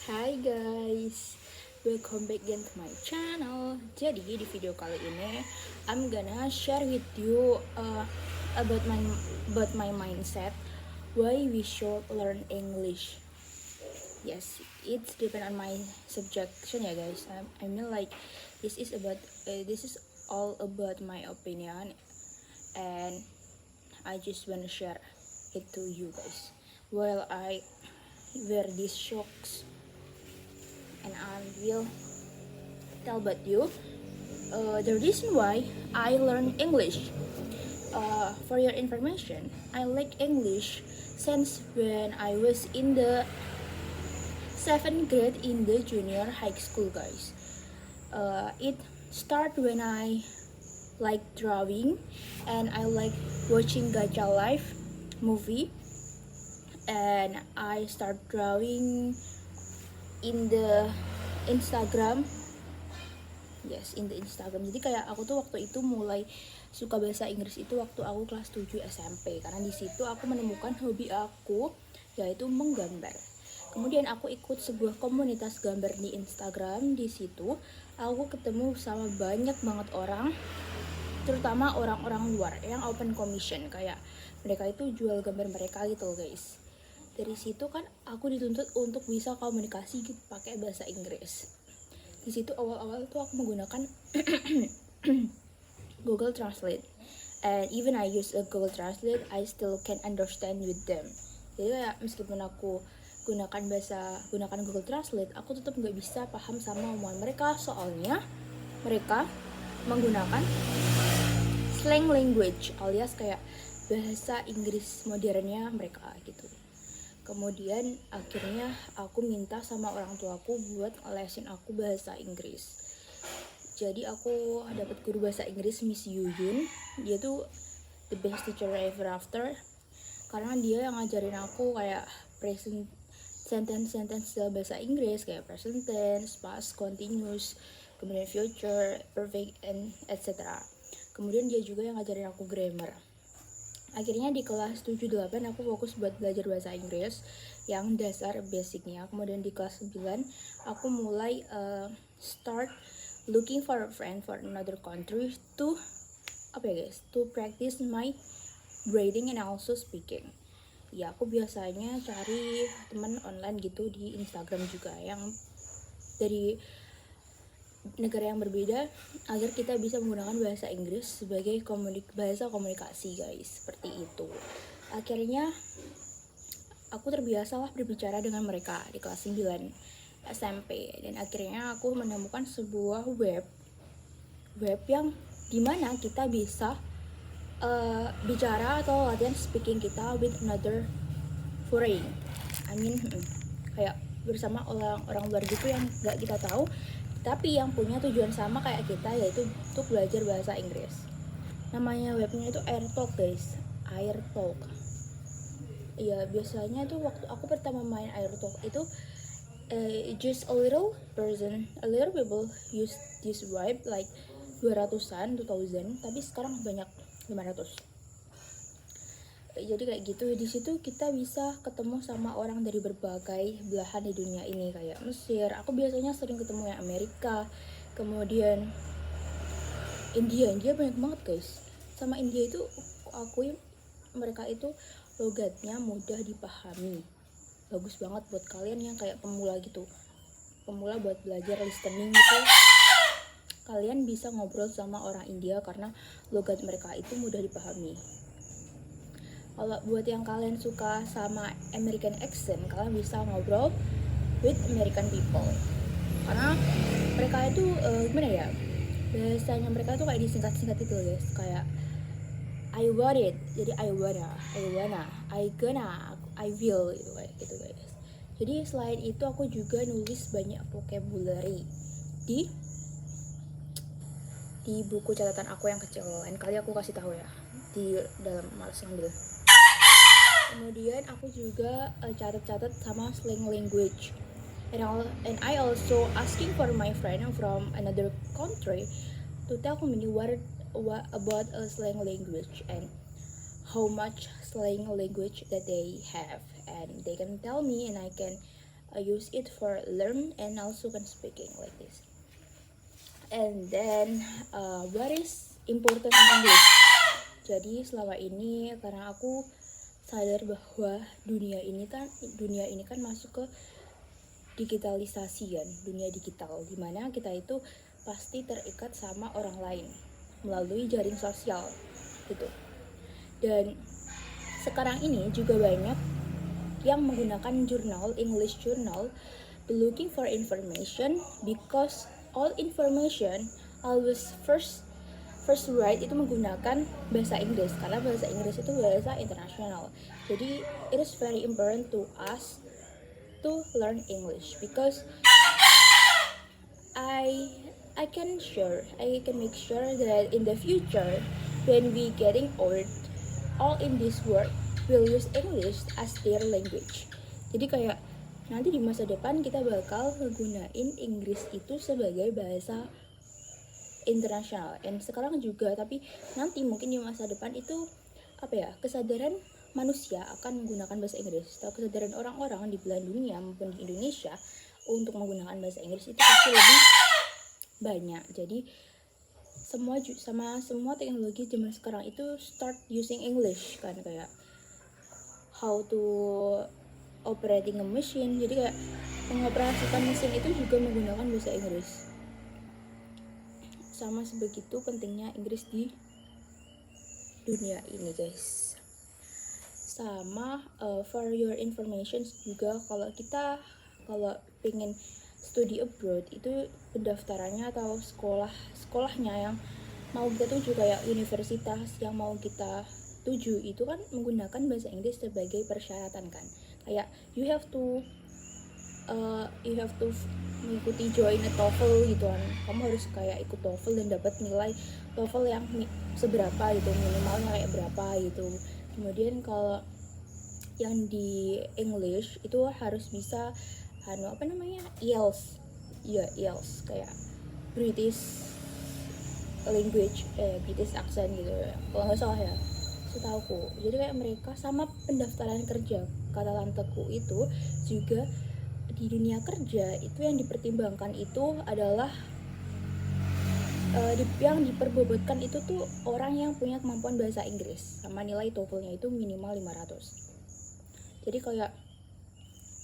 Hai guys, welcome back again to my channel. Jadi di video kali ini I'm gonna share with you about my mindset why we should learn English. Yes, it's depend on my subjection ya guys. I mean like this is all about my opinion, and I just wanna share it to you guys while I wear these shocks, and I will tell about you the reason why I learned English. For your information, I like English since when I was in the 7th grade in the junior high school, guys. It started when I like drawing and I like watching Gacha Life movie, and I start drawing in the Instagram. Yes, in the Instagram. Jadi kayak aku tuh waktu itu mulai suka bahasa Inggris itu waktu aku kelas 7 SMP, karena di situ aku menemukan hobi aku, yaitu menggambar. Kemudian aku ikut sebuah komunitas gambar di Instagram. Di situ aku ketemu sama banyak banget orang, terutama orang-orang luar yang open commission, kayak mereka itu jual gambar mereka gitu guys. Dari situ kan aku dituntut untuk bisa komunikasi gitu pakai bahasa Inggris. Di situ awal-awal tuh aku menggunakan Google Translate, and even I use a Google Translate, I still can understand with them. Jadi kayak meskipun aku gunakan Google Translate, aku tetap nggak bisa paham sama omongan mereka, soalnya mereka menggunakan slang language alias kayak bahasa Inggris modernnya mereka gitu. Kemudian akhirnya aku minta sama orang tuaku buat lesin aku bahasa Inggris. Jadi aku dapat guru bahasa Inggris, Miss Yuyun. Dia tuh the best teacher ever after, karena dia yang ngajarin aku kayak present sentence bahasa Inggris, kayak present tense, past, continuous, kemudian future, perfect, and etc. Kemudian dia juga yang ngajarin aku grammar. Akhirnya di kelas 7-8 aku fokus buat belajar bahasa Inggris yang dasar basicnya. Kemudian di kelas 9 aku mulai start looking for a friend for another country to practice my reading and also speaking. Ya, aku biasanya cari teman online gitu di Instagram juga yang dari negara yang berbeda, agar kita bisa menggunakan bahasa Inggris sebagai bahasa komunikasi guys, seperti itu. Akhirnya aku terbiasa lah berbicara dengan mereka di kelas 9 SMP, dan akhirnya aku menemukan sebuah web yang dimana kita bisa bicara atau latihan speaking kita with another foreign. Kayak bersama orang luar gitu yang gak kita tahu, tapi yang punya tujuan sama kayak kita, yaitu untuk belajar bahasa Inggris. Namanya webnya itu AirTalk guys, AirTalk. Ya biasanya tuh waktu aku pertama main AirTalk itu just a little people use this web like 200-an, 2000, tapi sekarang banyak 500. Jadi kayak gitu, di situ kita bisa ketemu sama orang dari berbagai belahan di dunia ini, kayak Mesir. Aku biasanya sering ketemu yang Amerika, kemudian India banyak banget guys. Sama India itu aku mereka itu logatnya mudah dipahami, bagus banget buat kalian yang kayak pemula gitu, pemula buat belajar listening gitu. Kalian bisa ngobrol sama orang India karena logat mereka itu mudah dipahami. Kalau buat yang kalian suka sama American accent, kalian bisa ngobrol with American people, karena mereka itu gimana ya, bahasanya mereka tuh kayak disingkat-singkat itu guys, kayak I want it, jadi I wanna, I gonna, I will gitu, kayak gitu guys. Jadi selain itu aku juga nulis banyak vocabulary di buku catatan aku yang kecil. Lain kali aku kasih tahu ya di dalam, males ngambil. Kemudian aku juga catat sama slang language, and I also asking for my friend from another country to tell me what about a slang language and how much slang language that they have, and they can tell me and I can I use it for learn and also can speaking like this. And then what is important in English? Jadi selama ini karena aku sadar bahwa dunia ini kan masuk ke digitalisasi kan, dunia digital, dimana kita itu pasti terikat sama orang lain melalui jaring sosial gitu. Dan sekarang ini juga banyak yang menggunakan English journal, looking for information, because all information always first write itu menggunakan bahasa Inggris, karena bahasa Inggris itu bahasa internasional. Jadi it is very important to us to learn English, because I can make sure that in the future when we getting old, all in this world will use English as their language. Jadi kayak nanti di masa depan kita bakal menggunakan Inggris itu sebagai bahasa internasional. Dan sekarang juga, tapi nanti mungkin di masa depan itu kesadaran manusia akan menggunakan bahasa Inggris, atau kesadaran orang-orang di belahan dunia maupun di Indonesia untuk menggunakan bahasa Inggris itu pasti lebih banyak. Jadi semua teknologi zaman sekarang itu start using English kan, kayak how to operating a machine. Jadi kayak mengoperasikan mesin itu juga menggunakan bahasa Inggris. Sama sebegitu pentingnya Inggris di dunia ini guys. Sama for your information juga, kalau pengen studi abroad itu pendaftarannya atau sekolahnya yang mau kita tuju, kayak universitas yang mau kita tuju itu kan menggunakan bahasa Inggris sebagai persyaratan kan. Kayak you have to mengikuti join a TOEFL gitu kan. Kamu harus kayak ikut TOEFL dan dapat nilai TOEFL yang seberapa gitu, minimalnya kayak berapa gitu. Kemudian kalau yang di English itu harus bisa IELTS. Ya, IELTS kayak British language, British accent gitu ya. Kalau nggak salah ya, setauku. Jadi kayak mereka sama pendaftaran kerja, kata tanteku itu juga di dunia kerja itu yang dipertimbangkan itu adalah yang diperbobotkan itu tuh orang yang punya kemampuan bahasa Inggris sama nilai TOEFL-nya itu minimal 500. Jadi kayak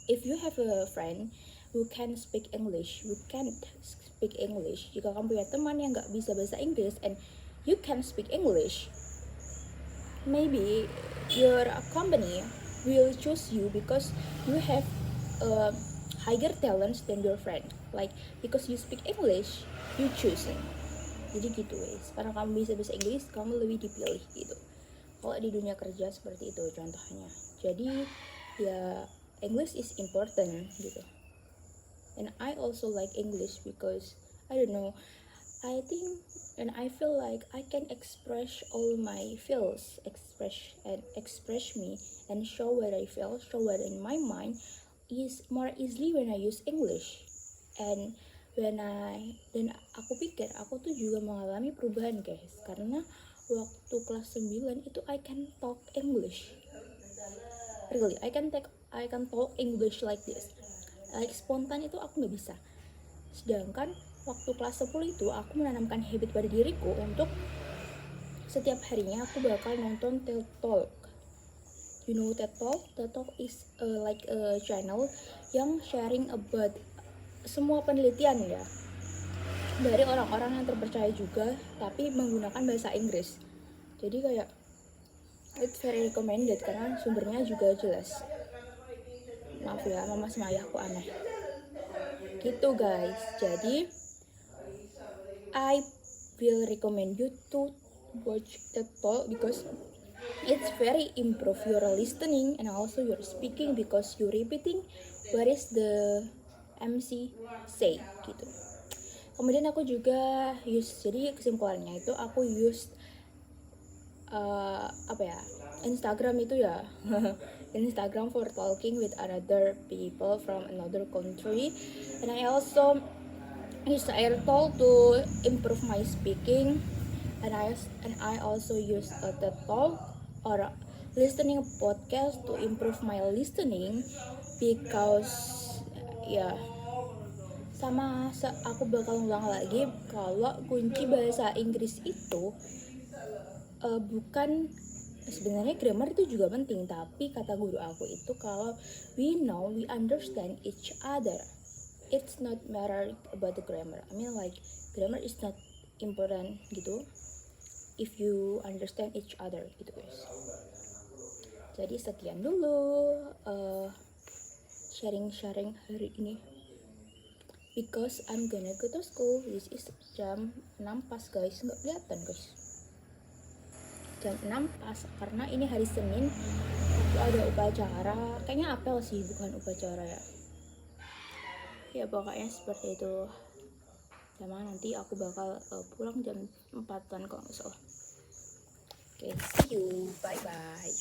if you have a friend who can speak English, jika kamu punya teman yang nggak bisa bahasa Inggris and you can speak English, maybe your company will choose you because you have higher talents than your friend, like because you speak English you choosing. Jadi gitu guys, karena kamu bisa bahasa Inggris kamu lebih dipilih gitu. Kalau di dunia kerja seperti itu contohnya. Jadi ya English is important gitu. And I also like English because I don't know, I think and I feel like I can express all my feels, express me and show what I feel, show what in my mind is more easily when I use English. And dan aku pikir aku tuh juga mengalami perubahan guys, karena waktu kelas 9 itu I can talk English. Really, I can talk English like this. Like spontan itu aku nggak bisa. Sedangkan waktu kelas 10 itu aku menanamkan habit pada diriku untuk setiap harinya aku bakal nonton TED Talk. You know TED Talk? TED Talk is like a channel yang sharing about semua penelitian ya, dari orang-orang yang terpercaya juga, tapi menggunakan bahasa Inggris. Jadi kayak it's very recommended karena sumbernya juga jelas. Maaf ya, mama sama ayahku aneh. Gitu guys. Jadi I will recommend you to watch TED Talk because it's very improve your listening and also your speaking because you repeating what is the MC say gitu. Kemudian aku juga jadi kesimpulannya itu aku use Instagram itu ya Instagram for talking with other people from another country, and I also use AirTalk to improve my speaking, and I also use a TED Talk or listening podcast to improve my listening because ya aku bakal ngulang lagi kalau kunci bahasa Inggris itu bukan, sebenarnya grammar itu juga penting, tapi kata guru aku itu kalau we understand each other, it's not matter about the grammar. I mean like grammar is not important gitu if you understand each other gitu guys. Jadi sekian dulu sharing hari ini, because I'm gonna go to school. This is jam 6 pas guys, nggak kelihatan guys, jam 6 pas karena ini hari Senin. Aku ada upacara, kayaknya apel sih bukan upacara ya pokoknya seperti itu. Sama nanti aku bakal pulang jam 4-an kalau nggak salah. Oke, see you, bye bye.